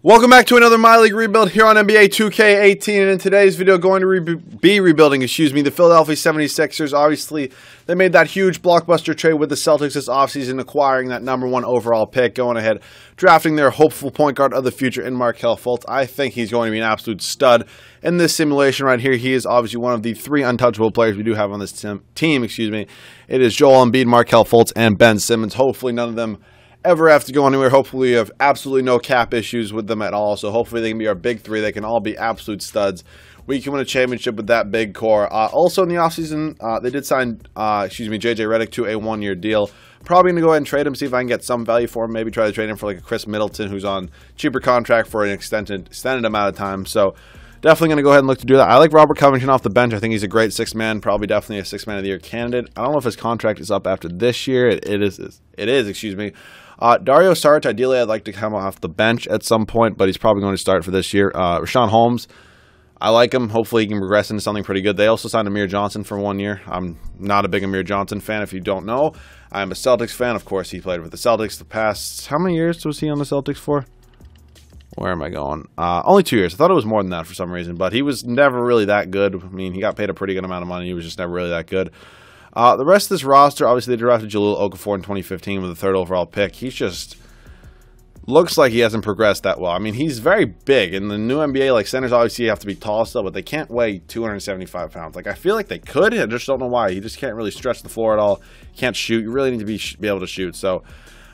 Welcome back to another My League rebuild here on NBA 2K18, and in today's video going to be rebuilding, the Philadelphia 76ers. Obviously, they made that huge blockbuster trade with the Celtics this offseason, acquiring that #1 overall pick, going ahead, drafting their hopeful point guard of the future in Markelle Fultz. I think he's going to be an absolute stud in this simulation right here. He is obviously one of the three untouchable players we do have on this team. It is Joel Embiid, Markelle Fultz, and Ben Simmons. Hopefully none of them ever have to go anywhere. Hopefully we have absolutely no cap issues with them at all. So hopefully they can be our big three. They can all be absolute studs. We can win a championship with that big core. Also in the offseason, they did sign, JJ Redick to a 1-year deal. Probably going to go ahead and trade him, see if I can get some value for him. Maybe try to trade him for like a Chris Middleton, who's on cheaper contract for an extended amount of time. So definitely going to go ahead and look to do that. I like Robert Covington off the bench. I think he's a great sixth man, probably definitely a sixth man of the year candidate. I don't know if his contract is up after this year. It is. Dario Saric, ideally I'd like to come off the bench at some point, but he's probably going to start for this year. Rashawn Holmes, I like him. Hopefully he can progress into something pretty good. They also signed Amir Johnson for 1 year. I'm not a big Amir Johnson fan, if you don't know. I'm a Celtics fan. Of course, he played with the Celtics the past, how many years was he on the Celtics for? Where am I going? Only 2 years. I thought it was more than that for some reason, but he was never really that good. I mean, he got paid a pretty good amount of money. He was just never really that good. The rest of this roster, obviously, they drafted Jahlil Okafor in 2015 with the 3rd overall pick. He just looks like he hasn't progressed that well. I mean, he's very big. In the new NBA, like, centers obviously have to be tall still, but they can't weigh 275 pounds. Like, I feel like they could. I just don't know why. He just can't really stretch the floor at all. He can't shoot. You really need to be able to shoot. So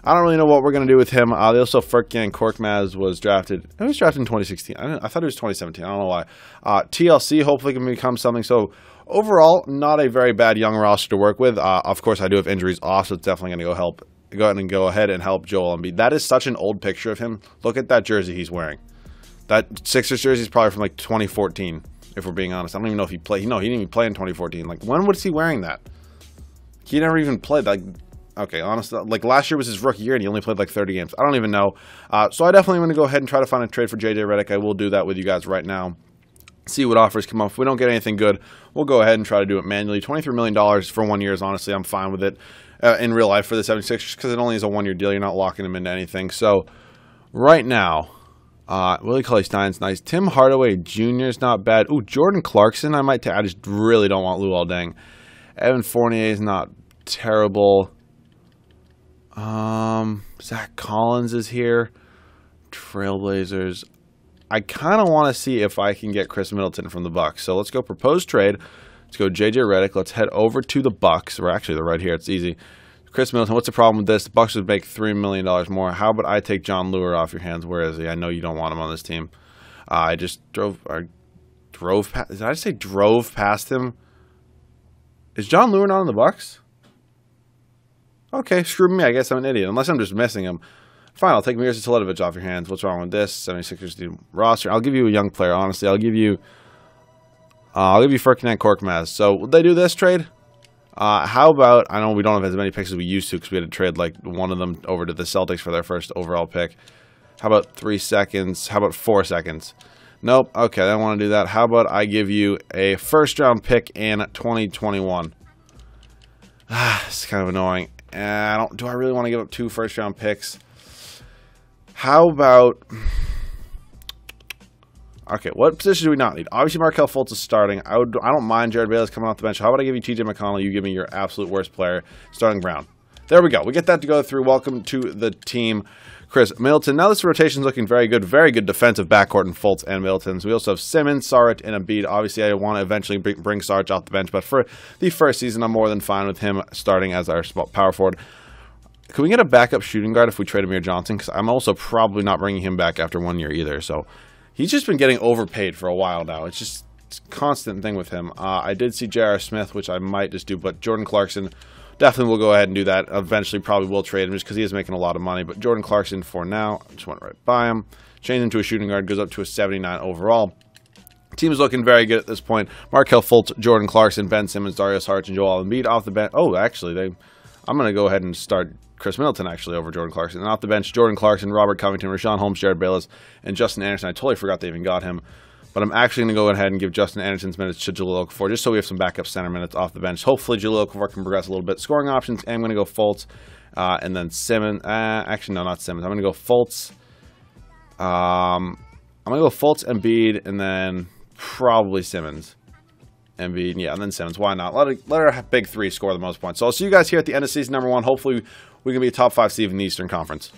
I don't really know what we're going to do with him. They also, Furkan Korkmaz was drafted. He was drafted in 2016. I thought it was 2017. I don't know why. TLC hopefully can become something. So overall, not a very bad young roster to work with. Of course, I do have injuries off, so it's definitely going to go ahead and help Joel Embiid. That is such an old picture of him. Look at that jersey he's wearing. That Sixers jersey is probably from like 2014, if we're being honest. I don't even know if he played. No, he didn't even play in 2014. Like, when was he wearing that? He never even played. Like, okay, honestly, like last year was his rookie year and he only played like 30 games. I don't even know. So I definitely want to go ahead and try to find a trade for JJ Redick. I will do that with you guys right now. See what offers come up. If we don't get anything good, we'll go ahead and try to do it manually. $23 million for 1 year is honestly, I'm fine with it in real life for the 76ers because it only is a 1-year deal. You're not locking them into anything. So right now, Willie Cauley-Stein's nice. Tim Hardaway Jr. is not bad. Ooh, Jordan Clarkson, I just really don't want Luol Deng. Evan Fournier is not terrible. Zach Collins is here. Trailblazers. I kind of want to see if I can get Chris Middleton from the Bucks. So let's go propose trade. Let's go JJ Redick. Let's head over to the Bucks. Or actually, they're right here. It's easy. Chris Middleton, what's the problem with this? The Bucks would make $3 million more. How about I take John Lure off your hands? Where is he? I know you don't want him on this team. I just drove past. Did I just say drove past him? Is John Lure not on the Bucks? Okay, screw me. I guess I'm an idiot. Unless I'm just missing him. Fine, I'll take Mirza Teletovic off your hands. What's wrong with this? 76ers team roster. I'll give you a young player, honestly. I'll give you Furkan Korkmaz. So, would they do this trade? How about, I know we don't have as many picks as we used to because we had to trade like one of them over to the Celtics for their 1st overall pick. How about 3 seconds? How about 4 seconds? Nope. Okay, I don't want to do that. How about I give you a 1st round pick in 2021? It's kind of annoying. Do I really want to give up 2 1st round picks? How about... Okay, what position do we not need? Obviously, Markelle Fultz is starting. I don't mind Jared Bayless coming off the bench. How about I give you TJ McConnell? You give me your absolute worst player, starting Brown. There we go. We get that to go through. Welcome to the team, Chris Middleton. Now this rotation's looking very good. Very good defensive backcourt in Fultz and Middleton. So we also have Simmons, Saric, and Embiid. Obviously, I want to eventually bring Saric off the bench, but for the first season, I'm more than fine with him starting as our power forward. Can we get a backup shooting guard if we trade Amir Johnson? Because I'm also probably not bringing him back after 1 year either. So he's just been getting overpaid for a while now. It's a constant thing with him. I did see J.R. Smith, which I might just do, but Jordan Clarkson, definitely will go ahead and do that. Eventually probably will trade him just because he is making a lot of money. But Jordan Clarkson for now, I just went right by him. Change him to a shooting guard, goes up to a 79 overall. Team is looking very good at this point. Markelle Fultz, Jordan Clarkson, Ben Simmons, Dario Saric, and Joel Embiid off the bench. Oh, actually, I'm going to go ahead and start Chris Middleton actually over Jordan Clarkson. And off the bench, Jordan Clarkson, Robert Covington, Rashawn Holmes, Jared Bayless, and Justin Anderson. I totally forgot they even got him. But I'm actually going to go ahead and give Justin Anderson's minutes to Jahlil Okafor just so we have some backup center minutes off the bench. Hopefully Jahlil Okafor can progress a little bit. Scoring options, I'm going to go Fultz and then Simmons. Actually, no, not Simmons. I'm going to go Fultz I'm going to go Fultz, Embiid, and then probably Simmons. Embiid, yeah, and then Simmons. Why not? Let our big three score the most points. So I'll see you guys here at the end of season number 1. Hopefully we can be a top 5 seed in the Eastern Conference.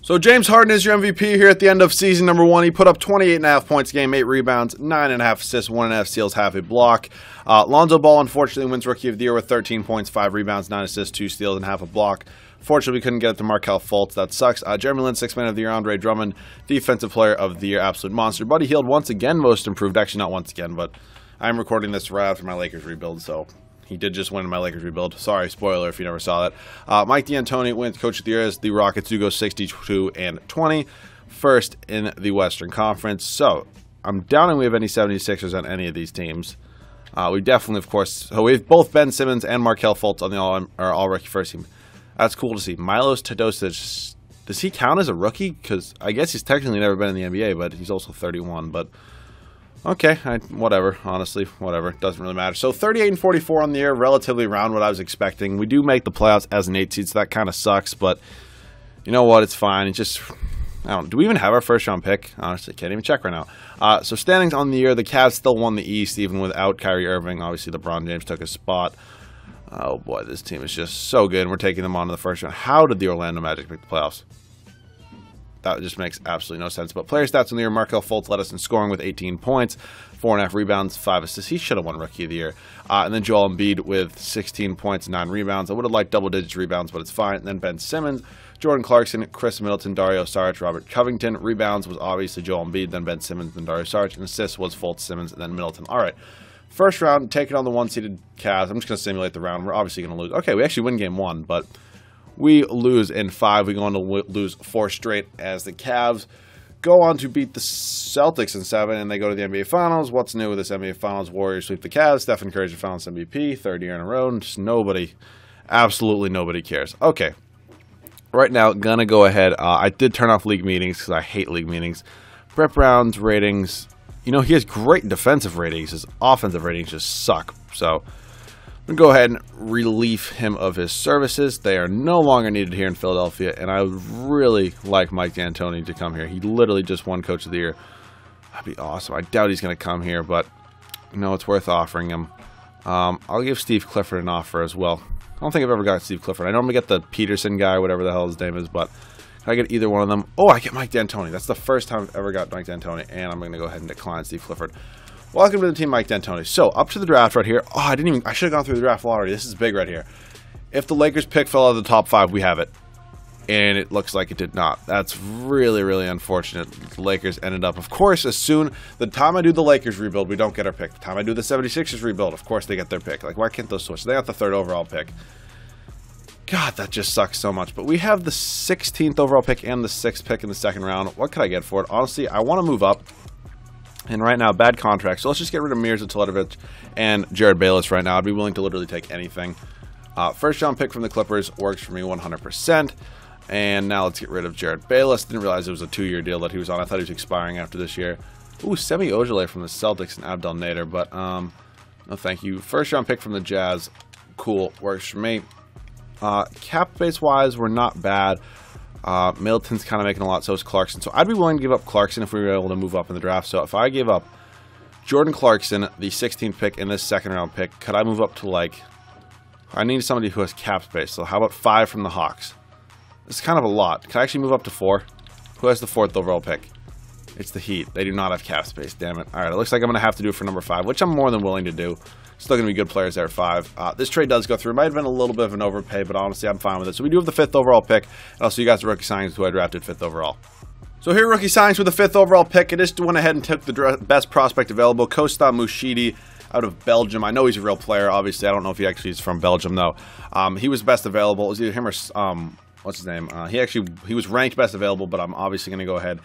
So James Harden is your MVP here at the end of season number 1. He put up 28.5 points a game, 8 rebounds, 9.5 assists, 1.5 steals, half a block. Lonzo Ball, unfortunately, wins Rookie of the Year with 13 points, 5 rebounds, 9 assists, 2 steals, and half a block. Fortunately, we couldn't get it to Markelle Fultz. That sucks. Jeremy Lin, 6th Man of the Year. Andre Drummond, Defensive Player of the Year. Absolute monster. Buddy Hield, once again, Most Improved. Actually, not once again, but I'm recording this right after my Lakers rebuild, so he did just win my Lakers rebuild. Sorry, spoiler if you never saw that. Mike D'Antoni wins Coach of the Year as the Rockets do go 62-20, first in the Western Conference. So I'm doubting we have any 76ers on any of these teams. We definitely, of course, so we have both Ben Simmons and Markelle Fultz on the all-rookie first team. That's cool to see. Milos Teodosic, does he count as a rookie? Because I guess he's technically never been in the NBA, but he's also 31. But okay, whatever. Honestly, whatever. Doesn't really matter. So 38-44 on the year, relatively around what I was expecting. We do make the playoffs as an 8 seed, so that kind of sucks. But you know what? It's fine. It's just, I don't. Do we even have our first round pick? Honestly, can't even check right now. So standings on the year, the Cavs still won the East even without Kyrie Irving. Obviously, LeBron James took his spot. Oh boy, this team is just so good. We're taking them on to the first round. How did the Orlando Magic make the playoffs? That just makes absolutely no sense. But player stats on the year, Markelle Fultz led us in scoring with 18 points, 4.5 rebounds, 5 assists. He should have won Rookie of the Year. And then Joel Embiid with 16 points, 9 rebounds. I would have liked double-digit rebounds, but it's fine. And then Ben Simmons, Jordan Clarkson, Chris Middleton, Dario Saric, Robert Covington. Rebounds was obviously Joel Embiid, then Ben Simmons, then Dario Saric. And assists was Fultz, Simmons, and then Middleton. All right. First round, taking on the 1-seeded Cavs. I'm just going to simulate the round. We're obviously going to lose. Okay, we actually win game 1, but we lose in 5. We go on to lose 4 straight as the Cavs go on to beat the Celtics in 7, and they go to the NBA Finals. What's new with this NBA Finals? Warriors sweep the Cavs. Stephen Curry's the Finals MVP, 3rd year in a row. Just nobody, absolutely nobody cares. Okay, right now, gonna go ahead. I did turn off league meetings because I hate league meetings. Brett Brown's ratings, you know, he has great defensive ratings. His offensive ratings just suck. So I'm going to go ahead and relieve him of his services. They are no longer needed here in Philadelphia, and I would really like Mike D'Antoni to come here. He literally just won Coach of the Year. That'd be awesome. I doubt he's going to come here, but you know, it's worth offering him. I'll give Steve Clifford an offer as well. I don't think I've ever got Steve Clifford. I normally get the Peterson guy, whatever the hell his name is, but can I get either one of them? Oh, I get Mike D'Antoni. That's the first time I've ever got Mike D'Antoni, and I'm going to go ahead and decline Steve Clifford. Welcome to the team, Mike D'Antoni. So, up to the draft right here. Oh, I should have gone through the draft lottery. This is big right here. If the Lakers pick fell out of the top 5, we have it. And it looks like it did not. That's really, really unfortunate. The Lakers ended up, of course, the time I do the Lakers rebuild, we don't get our pick. The time I do the 76ers rebuild, of course, they get their pick. Like, why can't those switch? They got the 3rd overall pick. God, that just sucks so much. But we have the 16th overall pick and the 6th pick in the 2nd round. What could I get for it? Honestly, I want to move up. And right now, bad contract. So let's just get rid of Mirza Teletovic and Jared Bayless right now. I'd be willing to literally take anything. First round pick from the Clippers works for me 100%. And now let's get rid of Jared Bayless. Didn't realize it was a 2-year deal that he was on. I thought he was expiring after this year. Ooh, Semi Ojeleye from the Celtics and Abdel Nader. But no thank you. First round pick from the Jazz. Cool. Works for me. Cap base wise, we're not bad. Middleton's kind of making a lot, so is Clarkson. So I'd be willing to give up Clarkson if we were able to move up in the draft. So if I gave up Jordan Clarkson, the 16th pick, and this 2nd round pick, could I move up to, like, I need somebody who has cap space. So how about 5 from the Hawks? It's kind of a lot. Can I actually move up to 4? Who has the 4th overall pick? It's the Heat. They do not have cap space, damn it. All right, it looks like I'm going to have to do it for number 5, which I'm more than willing to do. Still going to be good players there at 5. This trade does go through. It might have been a little bit of an overpay, but honestly, I'm fine with it. So we do have the 5th overall pick. And I'll see you guys at rookie signings who I drafted 5th overall. So here, rookie signings with the 5th overall pick. I just went ahead and took the best prospect available, Kosta Mushidi out of Belgium. I know he's a real player. Obviously, I don't know if he actually is from Belgium, though. He was best available. It was either him or, what's his name? He was ranked best available, but I'm obviously going to go ahead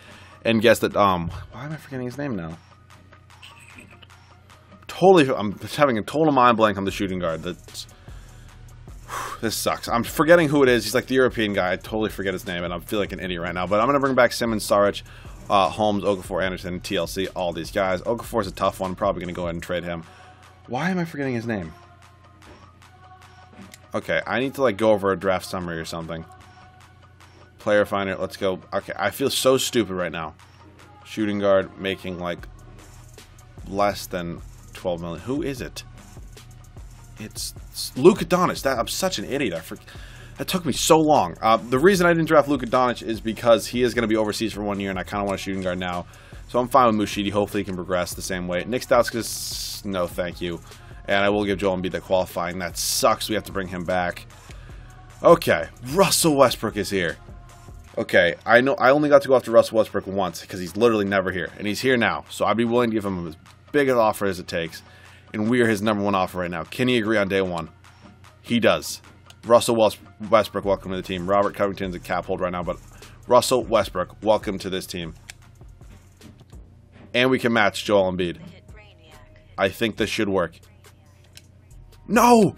and guess that, why am I forgetting his name now? I'm having a total mind blank on the shooting guard. This sucks. I'm forgetting who it is. He's like the European guy. I totally forget his name, and I feel like an idiot right now. But I'm going to bring back Simmons, Saric, Holmes, Okafor, Anderson, TLC, all these guys. Okafor's a tough one. I'm probably going to go ahead and trade him. Why am I forgetting his name? Okay, I need to, like, go over a draft summary or something. Player finder. Let's go. Okay, I feel so stupid right now. Shooting guard making like less than 12 million. Who is it? It's Luka Doncic. I'm such an idiot. That took me so long. The reason I didn't draft Luka Doncic is because he is going to be overseas for 1 year, and I kind of want a shooting guard now. So I'm fine with Mushidi. Hopefully he can progress the same way. Nick Stauskas, no thank you. And I will give Joel Embiid the qualifying. That sucks. We have to bring him back. Okay, Russell Westbrook is here. Okay, I know I only got to go after Russell Westbrook once because he's literally never here. And he's here now. So I'd be willing to give him as big an offer as it takes. And we are his #1 offer right now. Can he agree on day one? He does. Russell Westbrook, welcome to the team. Robert Covington's a cap hold right now, but Russell Westbrook, welcome to this team. And we can match Joel Embiid. I think this should work. No!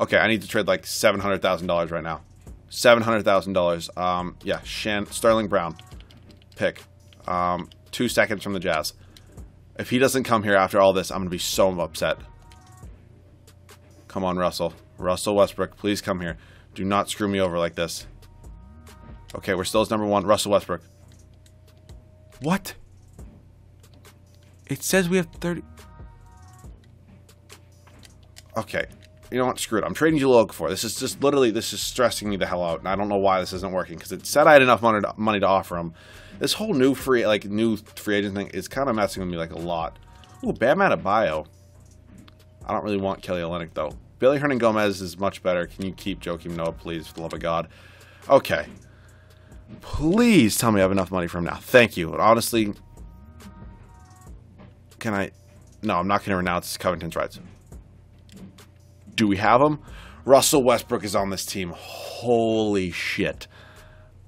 Okay, I need to trade like $700,000 right now. $700,000. Yeah, Sterling Brown. Pick. 2 seconds from the Jazz. If he doesn't come here after all this, I'm going to be so upset. Come on, Russell. Russell Westbrook, please come here. Do not screw me over like this. Okay, we're still his #1. Russell Westbrook. What? It says we have 30... Okay. You know what? Screw it. I'm trading you Logan for. This is just literally, this is stressing me the hell out. And I don't know why this isn't working. Because it said I had enough money to offer him. This whole new free agent thing is kind of messing with me like a lot. Ooh, Bam Adebayo. I don't really want Kelly Olynyk though. Billy Hernan Gomez is much better. Can you keep Joakim Noah, please, for the love of God? Okay. Please tell me I have enough money for him now. Thank you. Honestly, can I... No, I'm not going to renounce Covington's rights. Do we have him? Russell Westbrook is on this team. Holy shit.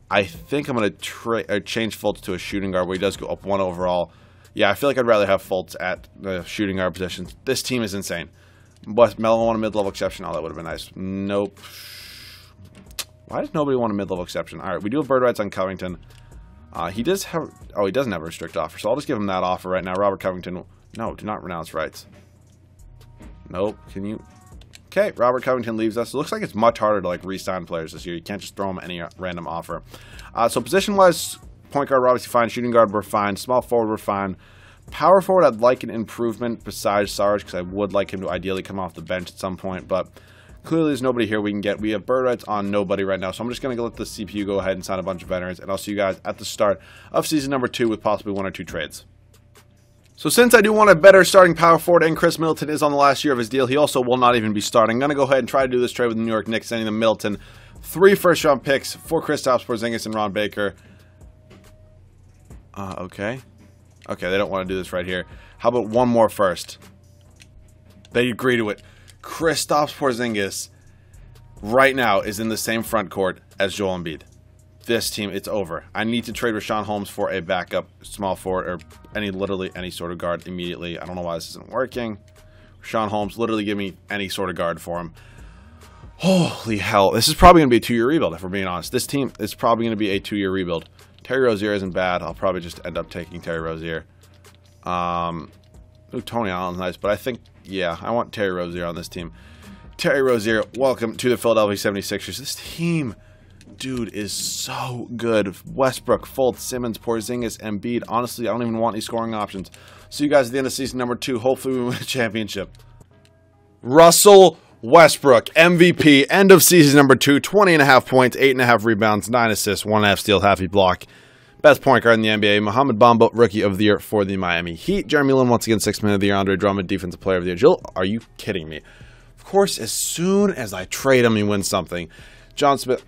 I think I'm going to change Fultz to a shooting guard where he does go up 1 overall. Yeah, I feel like I'd rather have Fultz at the shooting guard position. This team is insane. But Melo want a mid-level exception. Oh, that would have been nice. Nope. Why does nobody want a mid-level exception? All right, we do have bird rights on Covington. He does have... Oh, he doesn't have a restrict offer, so I'll just give him that offer right now. Robert Covington... No, do not renounce rights. Nope. Can you... Okay, Robert Covington leaves us. It looks like it's much harder to re-sign players this year. You can't just throw them any random offer. So position-wise, point guard we're obviously fine. Shooting guard we're fine. Small forward we're fine. Power forward I'd like an improvement besides Sarge because I would like him to ideally come off the bench at some point. But clearly there's nobody here we can get. We have bird rights on nobody right now. So I'm just going to let the CPU go ahead and sign a bunch of veterans. And I'll see you guys at the start of season #2 with possibly 1 or 2 trades. So since I do want a better starting power forward and Chris Middleton is on the last year of his deal, he also will not even be starting. I'm going to go ahead and try to do this trade with the New York Knicks, sending them Middleton 3 first-round picks for Kristaps Porzingis and Ron Baker. Okay. Okay, they don't want to do this right here. How about 1 more first? They agree to it. Kristaps Porzingis right now is in the same front court as Joel Embiid. This team, it's over. I need to trade Richaun Holmes for a backup small forward or literally any sort of guard immediately. I don't know why this isn't working. Richaun Holmes, literally give me any sort of guard for him. Holy hell. This is probably going to be a 2-year rebuild, if we're being honest. This team is probably going to be a 2-year rebuild. Terry Rozier isn't bad. I'll probably just end up taking Terry Rozier. Ooh, Tony Allen's nice, but I think, yeah, I want Terry Rozier on this team. Terry Rozier, welcome to the Philadelphia 76ers. This team, dude, is so good. Westbrook, Fultz, Simmons, Porzingis, Embiid. Honestly, I don't even want any scoring options. See you guys at the end of season #2. Hopefully we win a championship. Russell Westbrook, MVP, end of season #2, 20.5 points, 8.5 rebounds, 9 assists, 1.5 steals, half a block. Best point guard in the NBA, Mohamed Bamba, Rookie of the Year for the Miami Heat. Jeremy Lin, once again, 6th Man of the Year. Andre Drummond, Defensive Player of the Year. Jill, are you kidding me? Of course, as soon as I trade him, he wins something. John Smith...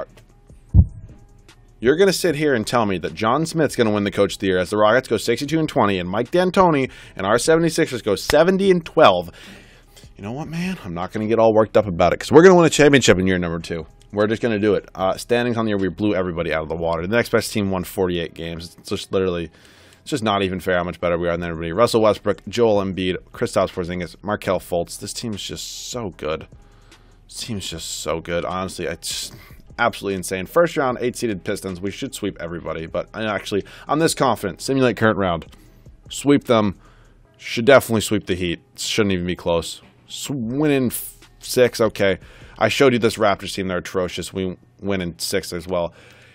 You're going to sit here and tell me that John Smith's going to win the Coach of the Year as the Rockets go 62-20 and Mike D'Antoni and our 76ers go 70-12. You know what, man? I'm not going to get all worked up about it because we're going to win a championship in year #2. We're just going to do it. Standings on the year, we blew everybody out of the water. The next best team won 48 games. It's just literally, it's just not even fair how much better we are than everybody. Russell Westbrook, Joel Embiid, Kristaps Porzingis, Markelle Fultz. This team is just so good. This team is just so good. Honestly, it's absolutely insane. First round, 8-seeded Pistons. We should sweep everybody, but actually, I'm this confident. Simulate current round. Sweep them. Should definitely sweep the Heat. Shouldn't even be close. Winning 6, okay. I showed you this Raptors team. They're atrocious. We win in 6 as well.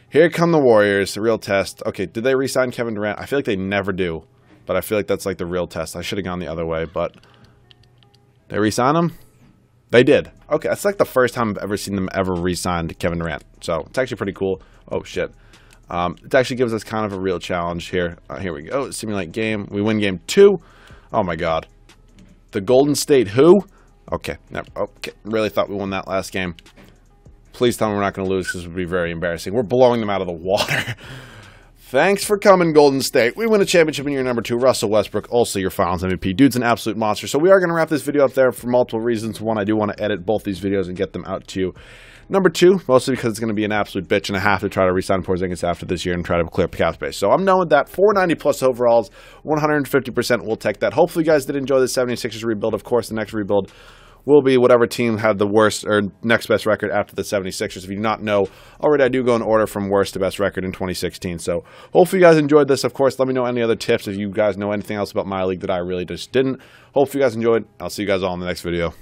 Here come the Warriors, the real test. Okay, did they re-sign Kevin Durant? I feel like they never do, but I feel like that's like the real test. I should have gone the other way, but they re-sign him? They did. Okay, that's like the first time I've ever seen them ever re-sign Kevin Durant. So it's actually pretty cool. Oh, shit. It actually gives us kind of a real challenge here. Here we go. Simulate game. We win game 2. Oh, my God. The Golden State who? Okay. Okay. Really thought we won that last game. Please tell me we're not going to lose because it would be very embarrassing. We're blowing them out of the water. Thanks for coming, Golden State. We win a championship in year number 2. Russell Westbrook, also your Finals MVP. Dude's an absolute monster. So we are going to wrap this video up there for multiple reasons. One, I do want to edit both these videos and get them out to you. Number 2, mostly because it's going to be an absolute bitch, and I have to try to re-sign Porzingis after this year and try to clear up cap space. So I'm done with that. 490 plus overalls, 150%. We'll take that. Hopefully you guys did enjoy the 76ers rebuild. Of course, the next rebuild will be whatever team had the worst or next best record after the 76ers. If you do not know already, I do go in order from worst to best record in 2016. So hopefully you guys enjoyed this. Of course, let me know any other tips if you guys know anything else about my league that I really just didn't. Hopefully you guys enjoyed. I'll see you guys all in the next video.